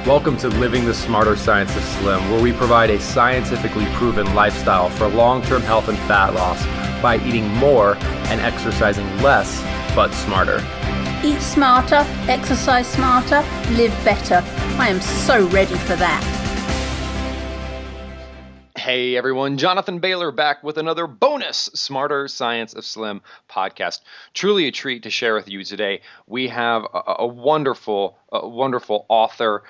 Welcome to Living the Smarter Science of Slim, where we provide a scientifically proven lifestyle for long-term health and fat loss by eating more and exercising less, but smarter. Eat smarter, exercise smarter, live better. I am so ready for that. Hey everyone, Jonathan Bailor back with another bonus Smarter Science of Slim podcast. Truly a treat to share with you today. We have a wonderful author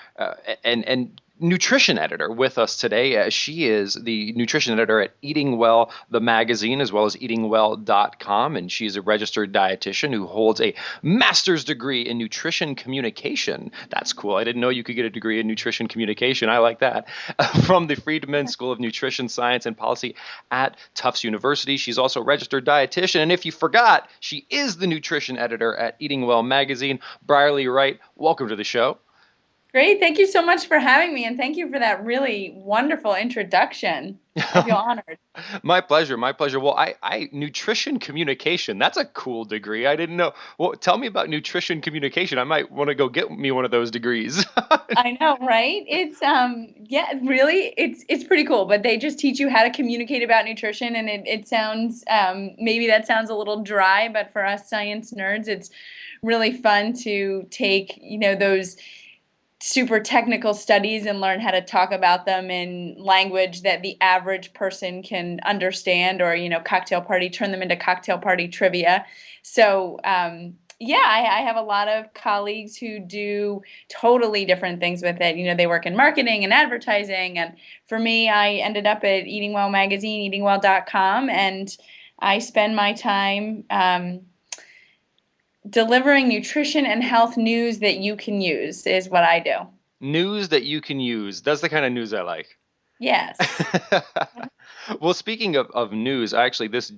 and nutrition editor with us today. She is the nutrition editor at EatingWell, the magazine, as well as EatingWell.com, and she's a registered dietitian who holds a master's degree in nutrition communication. That's cool. I didn't know you could get a degree in nutrition communication. I like that. From the Friedman School of Nutrition Science and Policy at Tufts University. She's also a registered dietitian, and if you forgot, she is the nutrition editor at EatingWell magazine. Brierley, Wright, welcome to the show. Great. Thank you so much for having me, and thank you for that really wonderful introduction. I feel honored. My pleasure. My pleasure. Well, I nutrition communication, that's a cool degree. I didn't know. Well, tell me about nutrition communication. I might want to go get me one of those degrees. I know, right? It's really, it's pretty cool, but they just teach you how to communicate about nutrition, and it sounds, maybe that sounds a little dry, but for us science nerds, it's really fun to take, those super technical studies and learn how to talk about them in language that the average person can understand, or, turn them into cocktail party trivia. So, I have a lot of colleagues who do totally different things with it. They work in marketing and advertising. And for me, I ended up at EatingWell magazine, EatingWell.com, and I spend my time delivering nutrition and health news that you can use is what I do. News that you can use. That's the kind of news I like. Yes. Well, speaking of news, actually, this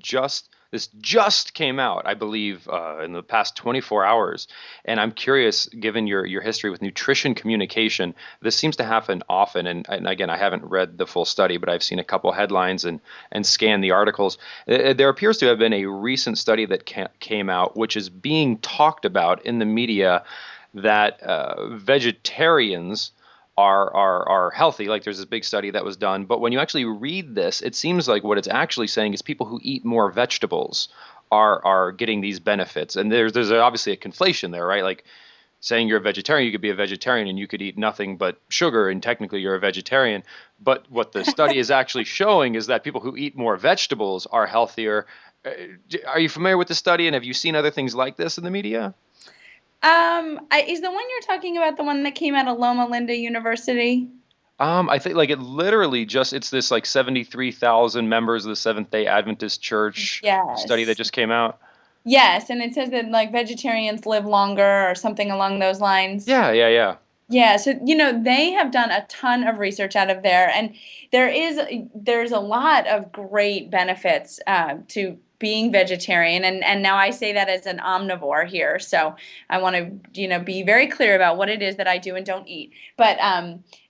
just came out, I believe, in the past 24 hours. And I'm curious, given your history with nutrition communication, this seems to happen often. And again, I haven't read the full study, but I've seen a couple headlines and scanned the articles. There appears to have been a recent study that came out, which is being talked about in the media, that vegetarians are healthy. Like, there's this big study that was done, but when you actually read this, it seems like what it's actually saying is people who eat more vegetables are getting these benefits. And there's obviously a conflation there, right? Like, saying you're a vegetarian, you could be a vegetarian and you could eat nothing but sugar, and technically you're a vegetarian. But what the study is actually showing is that people who eat more vegetables are healthier. Are you familiar with the study, and have you seen other things like this in the media? Is the one you're talking about the one that came out of Loma Linda University? I think it literally it's this 73,000 members of the Seventh-day Adventist Church study that just came out. Yes, and it says that vegetarians live longer or something along those lines. Yeah. Yeah, so they have done a ton of research out of there, and there's a lot of great benefits to being vegetarian, and now I say that as an omnivore here, so I want to be very clear about what it is that I do and don't eat. But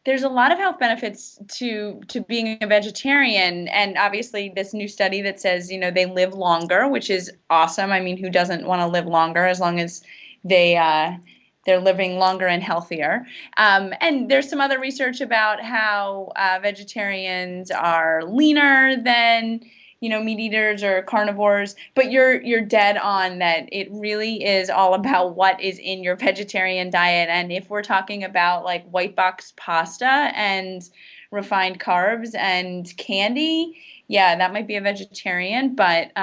there's a lot of health benefits to being a vegetarian, and obviously this new study that says they live longer, which is awesome. I mean, who doesn't want to live longer as long as they're living longer and healthier. And there's some other research about how vegetarians are leaner than meat eaters or carnivores, but you're dead on that it really is all about what is in your vegetarian diet. And if we're talking about white box pasta and refined carbs and candy, yeah, that might be a vegetarian, but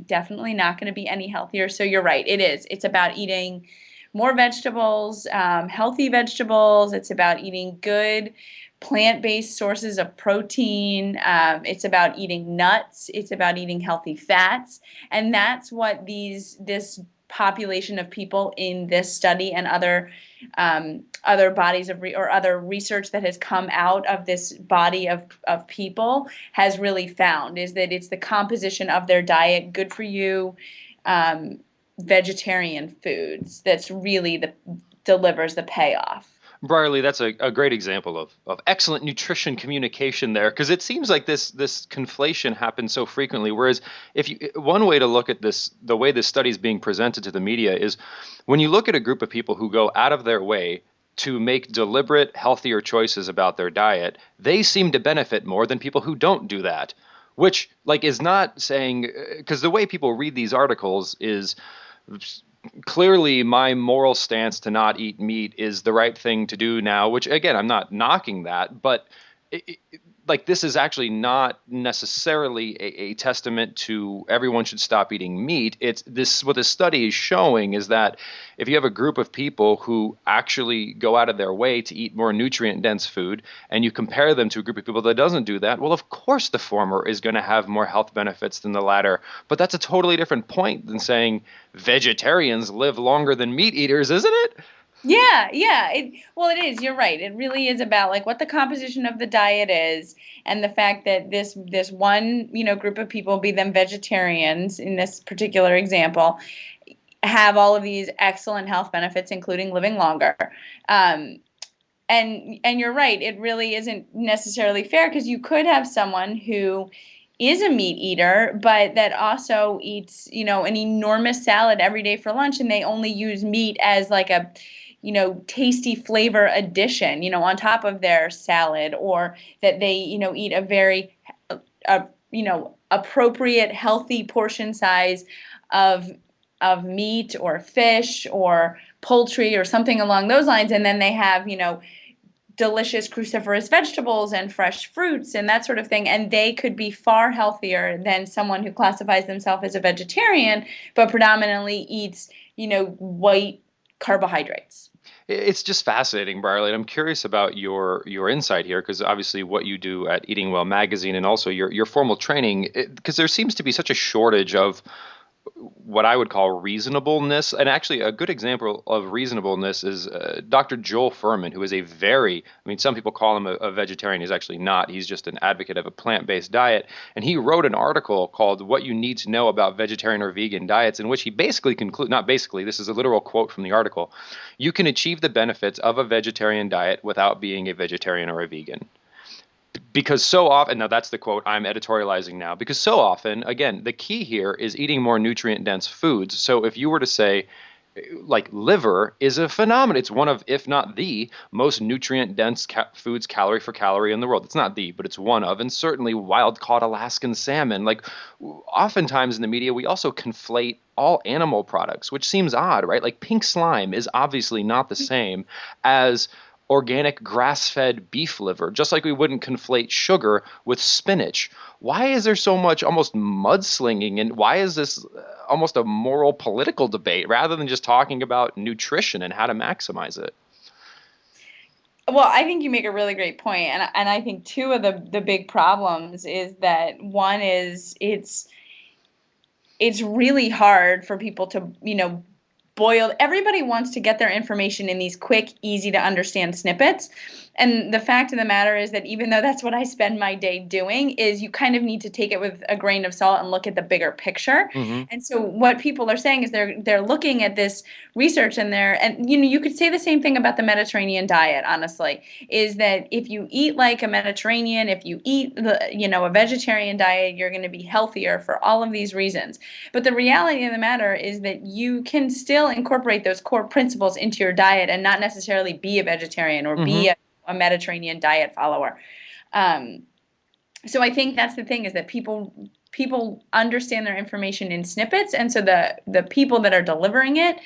definitely not going to be any healthier. So you're right, it's about eating more vegetables, healthy vegetables. It's about eating good plant-based sources of protein. It's about eating nuts. It's about eating healthy fats. And that's what this population of people in this study and other bodies of other research that has come out of this body of people has really found, is that it's the composition of their diet, good for you, vegetarian foods, that's really delivers the payoff. Brierley, that's a great example of excellent nutrition communication there, because it seems like this conflation happens so frequently. Whereas one way to look at this, the way this study is being presented to the media, is when you look at a group of people who go out of their way to make deliberate, healthier choices about their diet, they seem to benefit more than people who don't do that. Which, like, is not saying, because the way people read these articles is clearly my moral stance to not eat meat is the right thing to do now, which again, I'm not knocking that, but like this is actually not necessarily a testament to everyone should stop eating meat. It's this, what this study is showing is that if you have a group of people who actually go out of their way to eat more nutrient dense food and you compare them to a group of people that doesn't do that, well, of course the former is going to have more health benefits than the latter. But that's a totally different point than saying vegetarians live longer than meat eaters, isn't it? Yeah. Well, it is. You're right. It really is about like what the composition of the diet is, and the fact that this one group of people, be them vegetarians in this particular example, have all of these excellent health benefits, including living longer. And you're right. It really isn't necessarily fair, because you could have someone who is a meat eater, but that also eats, an enormous salad every day for lunch, and they only use meat as like a tasty flavor addition, on top of their salad, or that they, eat a very, appropriate, healthy portion size of meat or fish or poultry or something along those lines. And then they have, delicious cruciferous vegetables and fresh fruits and that sort of thing. And they could be far healthier than someone who classifies themselves as a vegetarian, but predominantly eats, white carbohydrates. It's just fascinating, Brierley. And I'm curious about your insight here, because obviously what you do at EatingWell magazine and also your formal training, because there seems to be such a shortage of what I would call reasonableness. And actually, a good example of reasonableness is Dr. Joel Fuhrman, who is some people call him a vegetarian. He's actually not. He's just an advocate of a plant-based diet. And he wrote an article called What You Need to Know About Vegetarian or Vegan Diets, in which he basically not basically, this is a literal quote from the article: you can achieve the benefits of a vegetarian diet without being a vegetarian or a vegan. Because so often, now that's the quote, I'm editorializing now, because so often, again, the key here is eating more nutrient dense foods. So if you were to say, like, liver is a phenomenon, it's one of, if not the most nutrient dense foods calorie for calorie in the world. It's not the, but it's one of, and certainly wild caught Alaskan salmon. Like, oftentimes in the media, we also conflate all animal products, which seems odd, right? Like, pink slime is obviously not the same as organic grass-fed beef liver, just like we wouldn't conflate sugar with spinach. Why is there so much almost mudslinging, and why is this almost a moral political debate rather than just talking about nutrition and how to maximize it? Well, I think you make a really great point, and I think two of the big problems is that one is it's really hard for people to everybody wants to get their information in these quick, easy to understand snippets. And the fact of the matter is that even though that's what I spend my day doing, is you kind of need to take it with a grain of salt and look at the bigger picture. Mm-hmm. And so what people are saying is they're looking at this research and you could say the same thing about the Mediterranean diet, honestly, is that if you eat like a Mediterranean, if you eat a vegetarian diet, you're going to be healthier for all of these reasons. But the reality of the matter is that you can still incorporate those core principles into your diet and not necessarily be a vegetarian or be a Mediterranean diet follower. So I think that's the thing, is that people understand their information in snippets. And so the people that are delivering it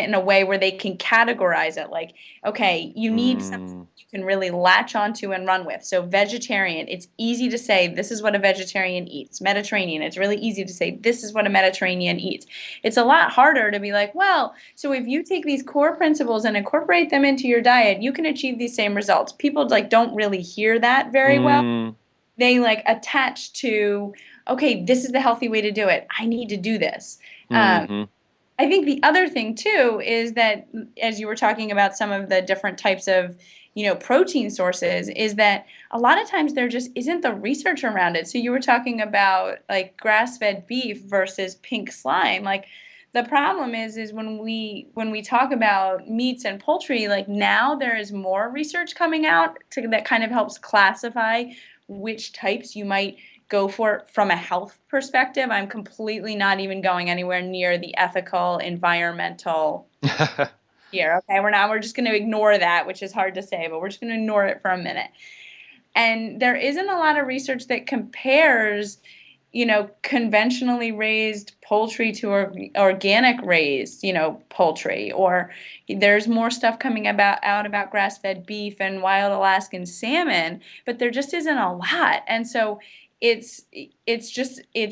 in a way where they can categorize it. Like, okay, you need something you can really latch onto and run with. So vegetarian, it's easy to say, this is what a vegetarian eats. Mediterranean, it's really easy to say, this is what a Mediterranean eats. It's a lot harder to be like, well, so if you take these core principles and incorporate them into your diet, you can achieve these same results. People don't really hear that very well. They attach to, okay, this is the healthy way to do it. I need to do this. I think the other thing too is that, as you were talking about some of the different types of, protein sources, is that a lot of times there just isn't the research around it. So you were talking about like grass-fed beef versus pink slime. Like, the problem is when we talk about meats and poultry, like, now there is more research coming out that kind of helps classify which types you might go for from a health perspective. I'm completely not even going anywhere near the ethical, environmental here. Okay, we're just going to ignore that, which is hard to say, but we're just going to ignore it for a minute. And there isn't a lot of research that compares, conventionally raised poultry to organic raised, poultry. Or there's more stuff coming out about grass-fed beef and wild Alaskan salmon, but there just isn't a lot. And so it's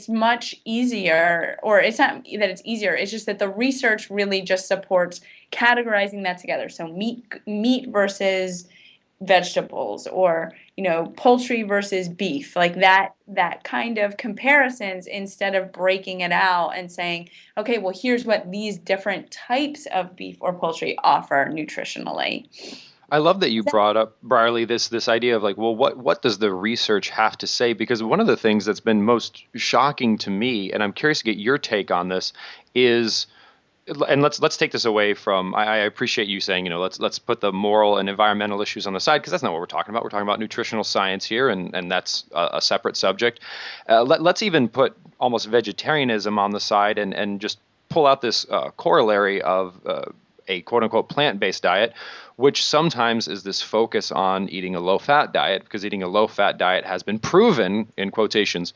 much easier, or it's not that it's easier, it's just that the research really just supports categorizing that together. So meat versus vegetables, or poultry versus beef, like that kind of comparisons, instead of breaking it out and saying, okay, well, here's what these different types of beef or poultry offer nutritionally. I love that you brought up, Brierley, this idea of like, well, what does the research have to say? Because one of the things that's been most shocking to me, and I'm curious to get your take on this, is, and let's take this away from, I appreciate you saying, let's put the moral and environmental issues on the side, because that's not what we're talking about. We're talking about nutritional science here, and that's a separate subject. Let's even put almost vegetarianism on the side, and just pull out this corollary of a quote-unquote plant-based diet, which sometimes is this focus on eating a low-fat diet, because eating a low-fat diet has been proven, in quotations,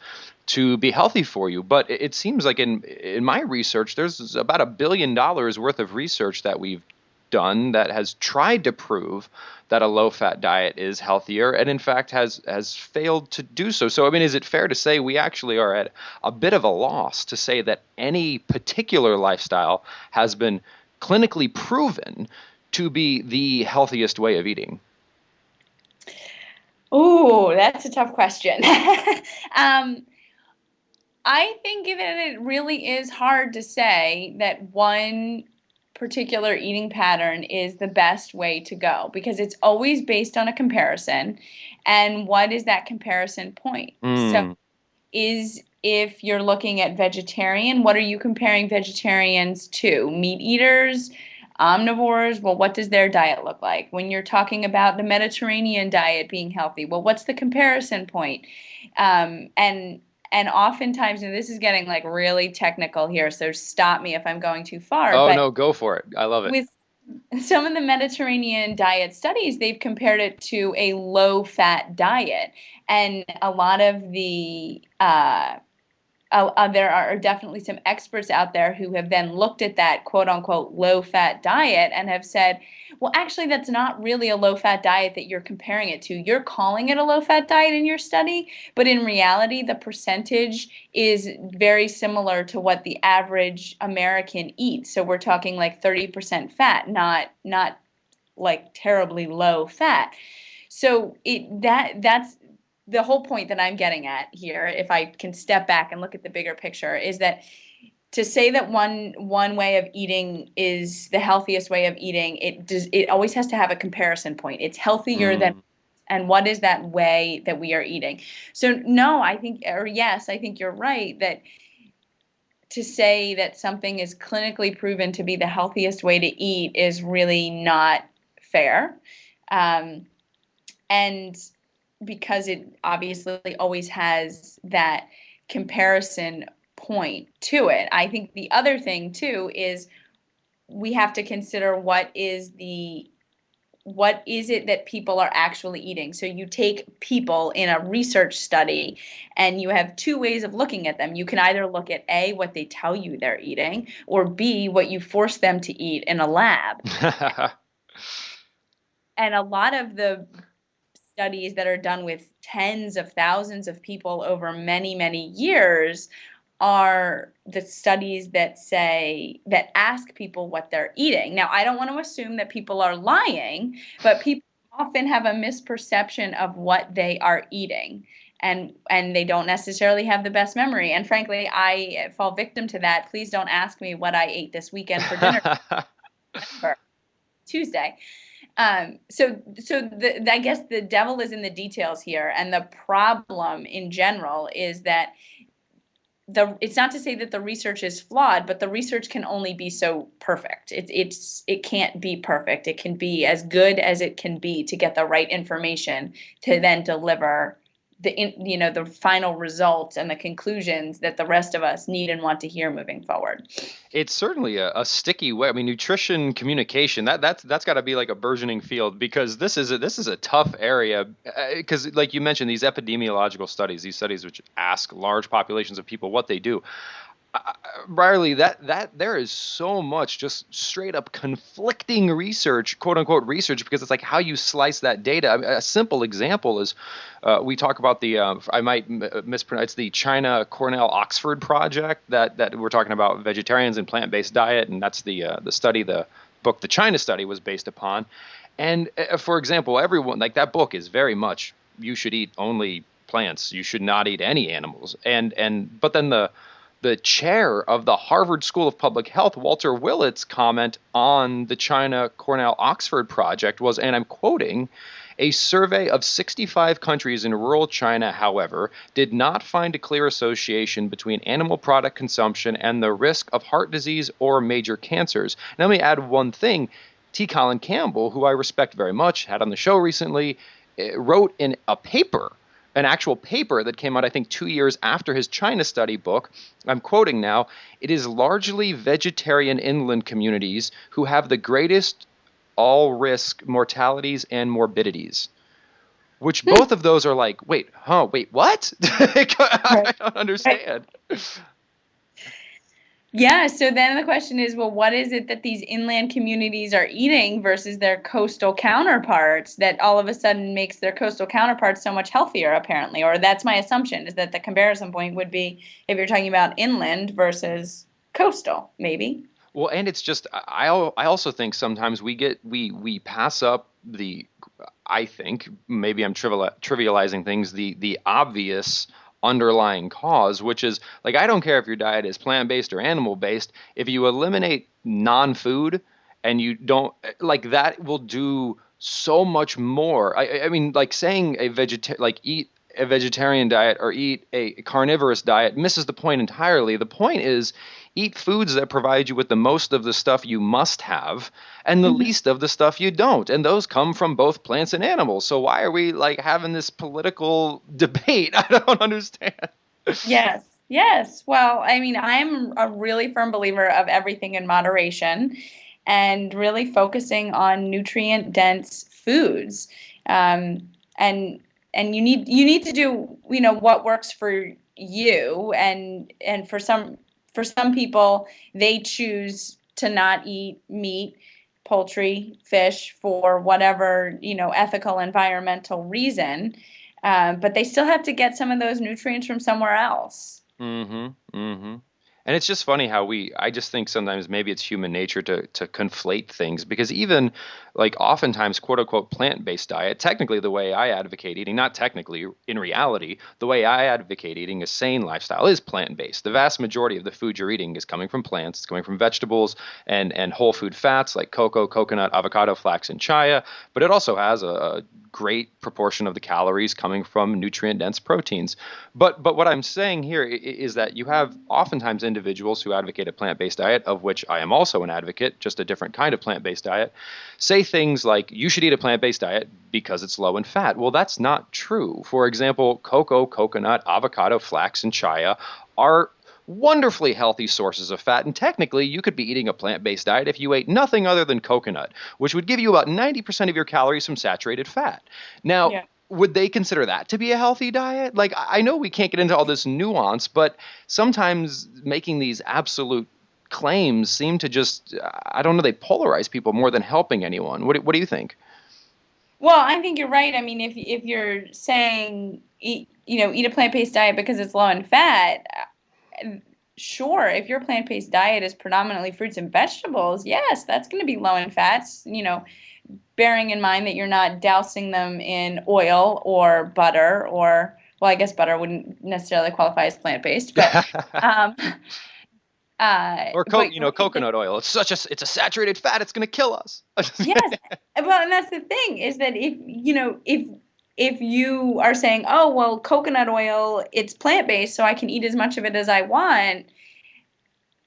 to be healthy for you. But it seems like in my research, there's about $1 billion worth of research that we've done that has tried to prove that a low-fat diet is healthier, and in fact has failed to do so. So, I mean, is it fair to say we actually are at a bit of a loss to say that any particular lifestyle has been clinically proven to be the healthiest way of eating? Oh, that's a tough question. I think that it really is hard to say that one particular eating pattern is the best way to go, because it's always based on a comparison. And what is that comparison point? So if you're looking at vegetarian, what are you comparing vegetarians to? Meat eaters, omnivores? Well, what does their diet look like? When you're talking about the Mediterranean diet being healthy, well, what's the comparison point? And oftentimes, and this is getting like really technical here, so stop me if I'm going too far. Oh, no, go for it. I love it. With some of the Mediterranean diet studies, they've compared it to a low-fat diet. And a lot of the there are definitely some experts out there who have then looked at that quote-unquote low-fat diet and have said, well, actually, that's not really a low-fat diet that you're comparing it to. You're calling it a low-fat diet in your study, but in reality, the percentage is very similar to what the average American eats. So we're talking like 30% fat, not like terribly low fat. So that's the whole point that I'm getting at here, if I can step back and look at the bigger picture, is that to say that one way of eating is the healthiest way of eating, it always has to have a comparison point. It's healthier than, and what is that way that we are eating? So no, I think you're right that to say that something is clinically proven to be the healthiest way to eat is really not fair. And because it obviously always has that comparison point to it. I think the other thing too is we have to consider what is it that people are actually eating. So you take people in a research study and you have two ways of looking at them. You can either look at A, what they tell you they're eating, or B, what you force them to eat in a lab. And a lot of the studies that are done with tens of thousands of people over many, many years are the studies that ask people what they're eating. Now, I don't want to assume that people are lying, but people often have a misperception of what they are eating, and they don't necessarily have the best memory. And frankly, I fall victim to that. Please don't ask me what I ate this weekend for dinner. Tuesday. I guess the devil is in the details here, and the problem in general is that it's not to say that the research is flawed, but the research can only be so perfect. It can't be perfect. It can be as good as it can be to get the right information to then deliver the final results and the conclusions that the rest of us need and want to hear moving forward. It's certainly a sticky way. I mean, nutrition communication, that's got to be like a burgeoning field, because this is a tough area, because like you mentioned, these epidemiological studies, these studies which ask large populations of people what they do. Brierley, that there is so much just straight up conflicting research, quote unquote research, because it's like how you slice that data. I mean, a simple example is we talk about the I might mispronounce the China Cornell Oxford project that we're talking about vegetarians and plant-based diet, and that's the study, the book the China study was based upon. And for example, everyone, like, that book is very much you should eat only plants, you should not eat any animals, but then the chair of the Harvard School of Public Health, Walter Willett's comment on the China Cornell Oxford project was, and I'm quoting, "A survey of 65 countries in rural China, however, did not find a clear association between animal product consumption and the risk of heart disease or major cancers." Now, let me add one thing. T. Colin Campbell, who I respect very much, had on the show recently, wrote in a paper, an actual paper that came out, I think, 2 years after his China study book. I'm quoting now, "It is largely vegetarian inland communities who have the greatest all-risk mortalities and morbidities." Which both of those are like, wait, what? I don't understand. Yeah, so then the question is, well, what is it that these inland communities are eating versus their coastal counterparts that all of a sudden makes their coastal counterparts so much healthier, apparently? Or that's my assumption, is that the comparison point would be if you're talking about inland versus coastal, maybe. Well, and it's just, I also think sometimes we pass up I think, maybe I'm trivializing things, the obvious underlying cause, which is, like, I don't care if your diet is plant-based or animal-based, if you eliminate non-food and you don't, like, that will do so much more. I mean, like, saying eat a vegetarian diet or eat a carnivorous diet misses the point entirely. The point is, eat foods that provide you with the most of the stuff you must have and the least of the stuff you don't. And those come from both plants and animals. So why are we, like, having this political debate? I don't understand. Yes. Well, I mean, I'm a really firm believer of everything in moderation and really focusing on nutrient-dense foods. And you need to do, what works for you. And for some people, they choose to not eat meat, poultry, fish for whatever, ethical, environmental reason. But they still have to get some of those nutrients from somewhere else. And it's just funny how I just think sometimes maybe it's human nature to conflate things, because even, like, oftentimes, quote unquote, plant-based diet, technically the way I advocate eating, not technically, in reality, the way I advocate eating a sane lifestyle is plant-based. The vast majority of the food you're eating is coming from plants, it's coming from vegetables and whole food fats like cocoa, coconut, avocado, flax, and chia, but it also has a great proportion of the calories coming from nutrient-dense proteins. But what I'm saying here is that you have oftentimes individuals who advocate a plant-based diet, of which I am also an advocate, just a different kind of plant-based diet, say things like, you should eat a plant-based diet because it's low in fat. Well, that's not true. For example, cocoa, coconut, avocado, flax, and chia are wonderfully healthy sources of fat, and technically you could be eating a plant-based diet if you ate nothing other than coconut, which would give you about 90% of your calories from saturated fat. Now, would they consider that to be a healthy diet? Like, I know we can't get into all this nuance, but sometimes making these absolute claims seem to just, I don't know, they polarize people more than helping anyone. What do you think? Well, I think you're right. I mean, if you're saying eat a plant-based diet because it's low in fat, sure, if your plant-based diet is predominantly fruits and vegetables, yes, that's going to be low in fats, bearing in mind that you're not dousing them in oil or butter, or, well, I guess butter wouldn't necessarily qualify as plant-based, but or coconut oil. It's a saturated fat. It's going to kill us. Yes. Well, and that's the thing, is that if you are saying, oh, well, coconut oil, it's plant-based, so I can eat as much of it as I want,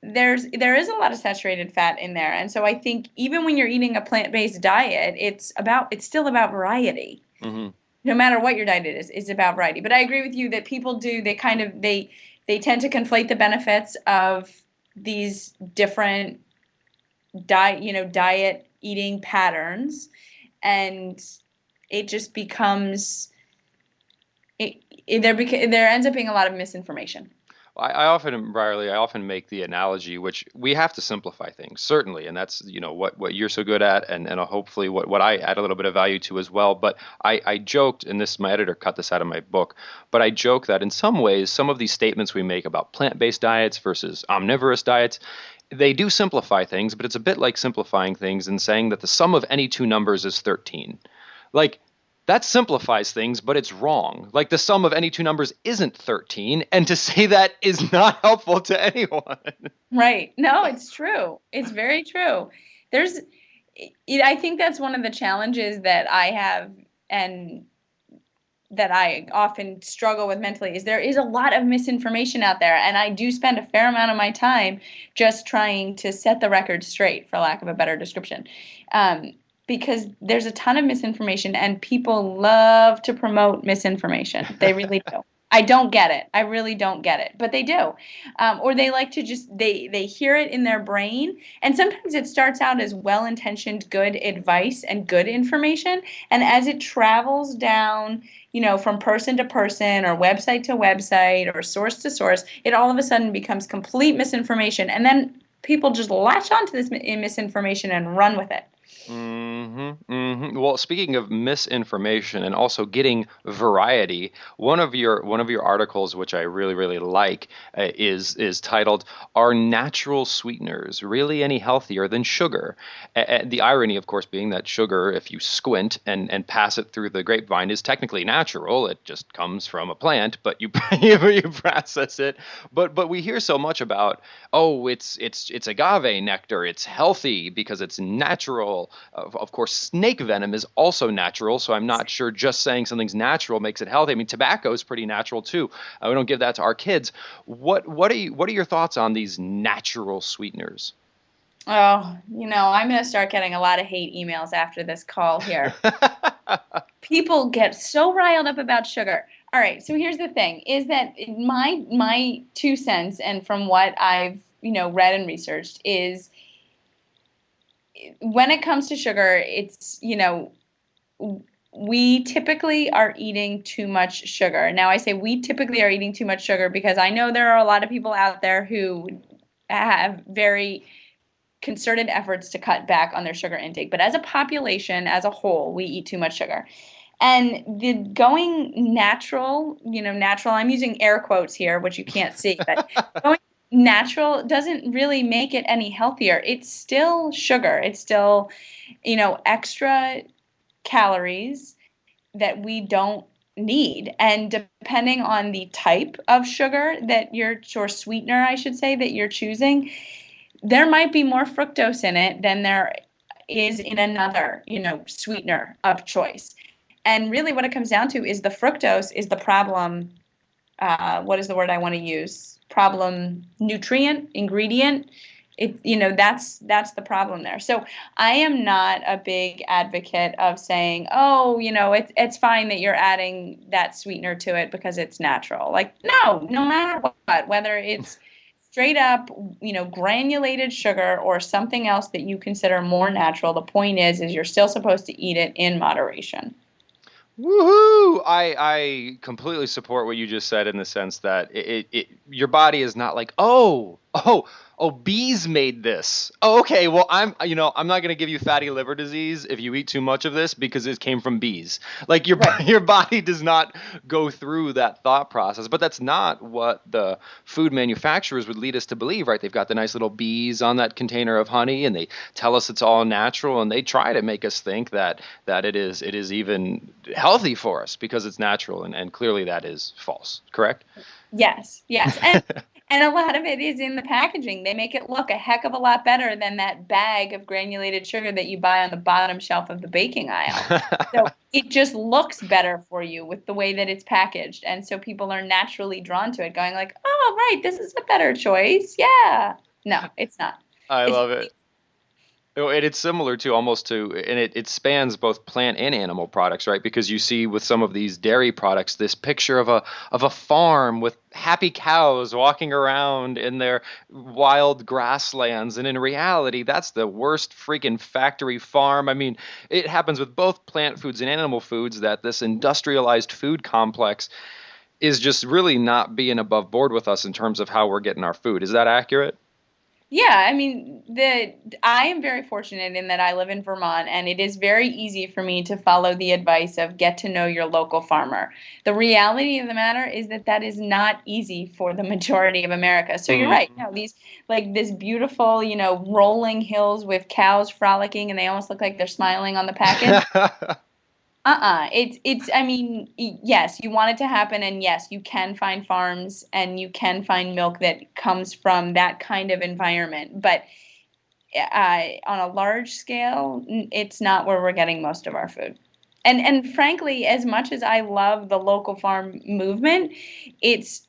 there is a lot of saturated fat in there. And so I think even when you're eating a plant-based diet, it's still about variety. no matter what your diet is, it's about variety. But I agree with you that people do, they tend to conflate the benefits of these different diet eating patterns, and it just becomes, there ends up being a lot of misinformation. I often, Brierley, I often make the analogy, which we have to simplify things, certainly, and that's what you're so good at, and hopefully what I add a little bit of value to as well. But I joked, and my editor cut this out of my book, but I joke that in some ways, some of these statements we make about plant-based diets versus omnivorous diets, they do simplify things, but it's a bit like simplifying things and saying that the sum of any two numbers is 13. Like, that simplifies things, but it's wrong. Like, the sum of any two numbers isn't 13, and to say that is not helpful to anyone. Right. No, it's true. It's very true. I think that's one of the challenges that I have, and that I often struggle with mentally, is there is a lot of misinformation out there, and I do spend a fair amount of my time just trying to set the record straight, for lack of a better description. Because there's a ton of misinformation, and people love to promote misinformation. They really do. I don't get it. I really don't get it, but they do. Or they like to just, they hear it in their brain, and sometimes it starts out as well-intentioned good advice and good information, and as it travels down, from person to person or website to website or source to source, it all of a sudden becomes complete misinformation, and then people just latch onto this misinformation and run with it. Well, speaking of misinformation and also getting variety, one of your articles, which I really, really like, is titled, "Are Natural Sweeteners Really Any Healthier Than Sugar?" The irony, of course, being that sugar, if you squint and pass it through the grapevine, is technically natural. It just comes from a plant, but you process it. But we hear so much about, oh, it's agave nectar. It's healthy because it's natural. Of course, snake venom is also natural, so I'm not sure just saying something's natural makes it healthy. I mean, tobacco is pretty natural too. We don't give that to our kids. What are your thoughts on these natural sweeteners? Oh, I'm going to start getting a lot of hate emails after this call here. People get so riled up about sugar. All right, so here's the thing, is that my 2 cents, and from what I've, read and researched, is when it comes to sugar, it's, we typically are eating too much sugar. Now, I say we typically are eating too much sugar because I know there are a lot of people out there who have very concerted efforts to cut back on their sugar intake. But as a population, as a whole, we eat too much sugar. And the going natural, natural, I'm using air quotes here, which you can't see, but going natural doesn't really make it any healthier. It's still sugar. It's still, extra calories that we don't need. And depending on the type of sugar or sweetener, I should say, that you're choosing, there might be more fructose in it than there is in another, sweetener of choice. And really what it comes down to is the fructose is the problem. What is the word I want to use? Problem nutrient, ingredient. That's the problem there. So I am not a big advocate of saying, oh, it's fine that you're adding that sweetener to it because it's natural. Like, no matter what, whether it's straight up, granulated sugar or something else that you consider more natural, the point is you're still supposed to eat it in moderation. Woohoo! I completely support what you just said in the sense that your body is not like, oh, bees made this. Oh, okay, well, I'm not going to give you fatty liver disease if you eat too much of this because it came from bees. Like your body does not go through that thought process. But that's not what the food manufacturers would lead us to believe, right? They've got the nice little bees on that container of honey, and they tell us it's all natural, and they try to make us think that it is even healthy for us because it's natural, and clearly that is false. Correct? Yes. And a lot of it is in the packaging. They make it look a heck of a lot better than that bag of granulated sugar that you buy on the bottom shelf of the baking aisle. So it just looks better for you with the way that it's packaged. And so people are naturally drawn to it, going like, oh, right, this is a better choice. Yeah. No, it's not. I love it. Oh, and it's similar to almost to, and it spans both plant and animal products, right? Because you see with some of these dairy products, this picture of a farm with happy cows walking around in their wild grasslands, and in reality, that's the worst freaking factory farm. I mean, it happens with both plant foods and animal foods that this industrialized food complex is just really not being above board with us in terms of how we're getting our food. Is that accurate? Yeah, I mean, I am very fortunate in that I live in Vermont, and it is very easy for me to follow the advice of get to know your local farmer. The reality of the matter is that that is not easy for the majority of America. So you're right. No, these like this beautiful, rolling hills with cows frolicking, and they almost look like they're smiling on the package. I mean, yes, you want it to happen, and yes, you can find farms and you can find milk that comes from that kind of environment. But on a large scale, it's not where we're getting most of our food. And frankly, as much as I love the local farm movement, it's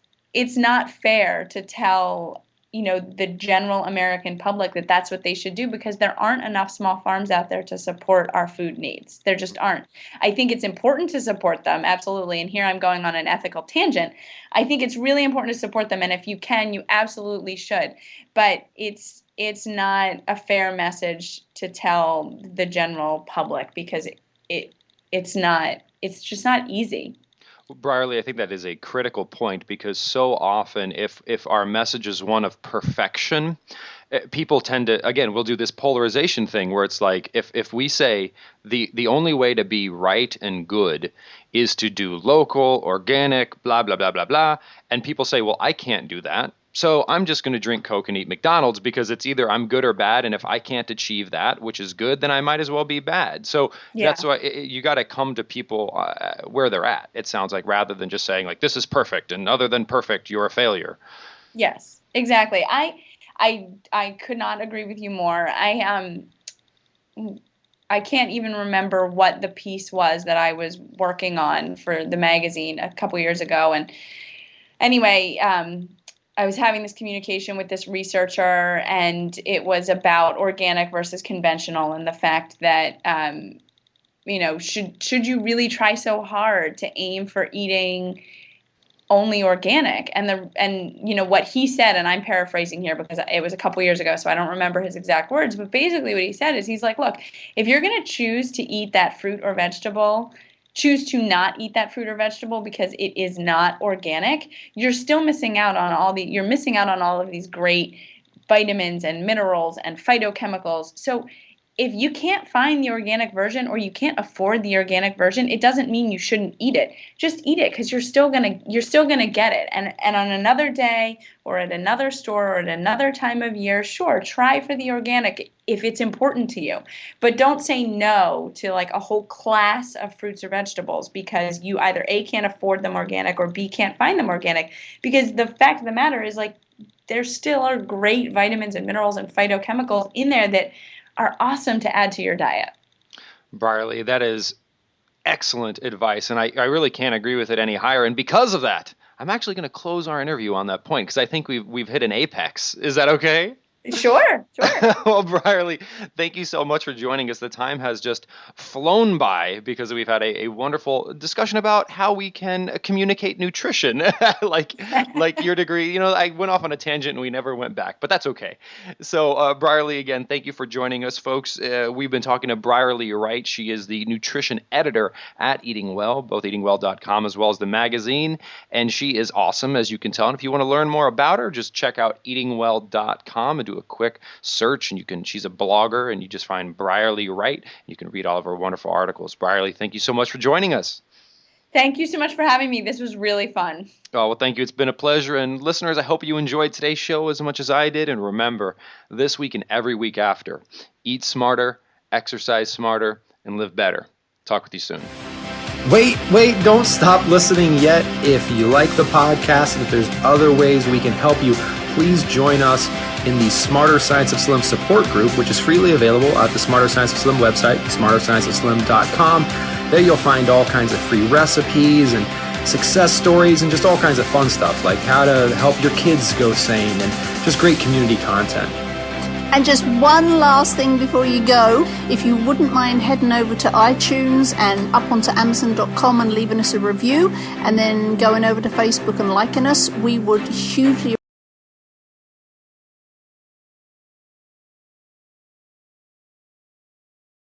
not fair to tell the general American public that that's what they should do, because there aren't enough small farms out there to support our food needs. There just aren't. I think it's important to support them, absolutely. And here I'm going on an ethical tangent. I think it's really important to support them, and if you can, you absolutely should. But it's not a fair message to tell the general public, because it's just not easy. Brierley, I think that is a critical point, because so often if our message is one of perfection, people tend to, again, we'll do this polarization thing where it's like if we say the only way to be right and good is to do local, organic, blah, blah, blah, blah, blah, and people say, well, I can't do that, so I'm just going to drink Coke and eat McDonald's, because it's either I'm good or bad, and if I can't achieve that, which is good, then I might as well be bad. So That's why you got to come to people where they're at, it sounds like, rather than just saying, like, this is perfect, and other than perfect, you're a failure. Yes, exactly. I could not agree with you more. I can't even remember what the piece was that I was working on for the magazine a couple years ago. And anyway, I was having this communication with this researcher, and it was about organic versus conventional, and the fact that, should you really try so hard to aim for eating only organic? And what he said, and I'm paraphrasing here because it was a couple years ago, so I don't remember his exact words, but basically what he said is, he's like, look, if you're going to choose to eat that fruit or vegetable, choose to not eat that fruit or vegetable because it is not organic, you're still missing out on all of these great vitamins and minerals and phytochemicals. So if you can't find the organic version, or you can't afford the organic version, it doesn't mean you shouldn't eat it. Just eat it, because you're still gonna get it. And on another day, or at another store, or at another time of year, sure, try for the organic if it's important to you. But don't say no to like a whole class of fruits or vegetables because you either A, can't afford them organic, or B, can't find them organic. Because the fact of the matter is, like, there still are great vitamins and minerals and phytochemicals in there that are awesome to add to your diet. Brierley, that is excellent advice, and I really can't agree with it any higher. And because of that, I'm actually going to close our interview on that point, because I think we've hit an apex. Is that okay? Sure. Well, Brierley, thank you so much for joining us. The time has just flown by because we've had a wonderful discussion about how we can communicate nutrition, like your degree. I went off on a tangent and we never went back, but that's okay. So, Brierley, again, thank you for joining us, folks. We've been talking to Brierley Wright. She is the nutrition editor at EatingWell, both eatingwell.com as well as the magazine, and she is awesome, as you can tell. And if you want to learn more about her, just check out eatingwell.com and do a quick search, and she's a blogger, and you just find Brierley Wright. You can read all of her wonderful articles. Brierley, thank you so much for joining us. Thank you so much for having me. This was really fun. Oh, well, thank you. It's been a pleasure. And listeners, I hope you enjoyed today's show as much as I did. And remember, this week and every week after, eat smarter, exercise smarter, and live better. Talk with you soon. Wait, don't stop listening yet. If you like the podcast and if there's other ways we can help you, please join us in the Smarter Science of Slim support group, which is freely available at the Smarter Science of Slim website, smarterscienceofslim.com. There you'll find all kinds of free recipes and success stories and just all kinds of fun stuff, like how to help your kids go sane and just great community content. And just one last thing before you go, if you wouldn't mind heading over to iTunes and up onto Amazon.com and leaving us a review, and then going over to Facebook and liking us, we would hugely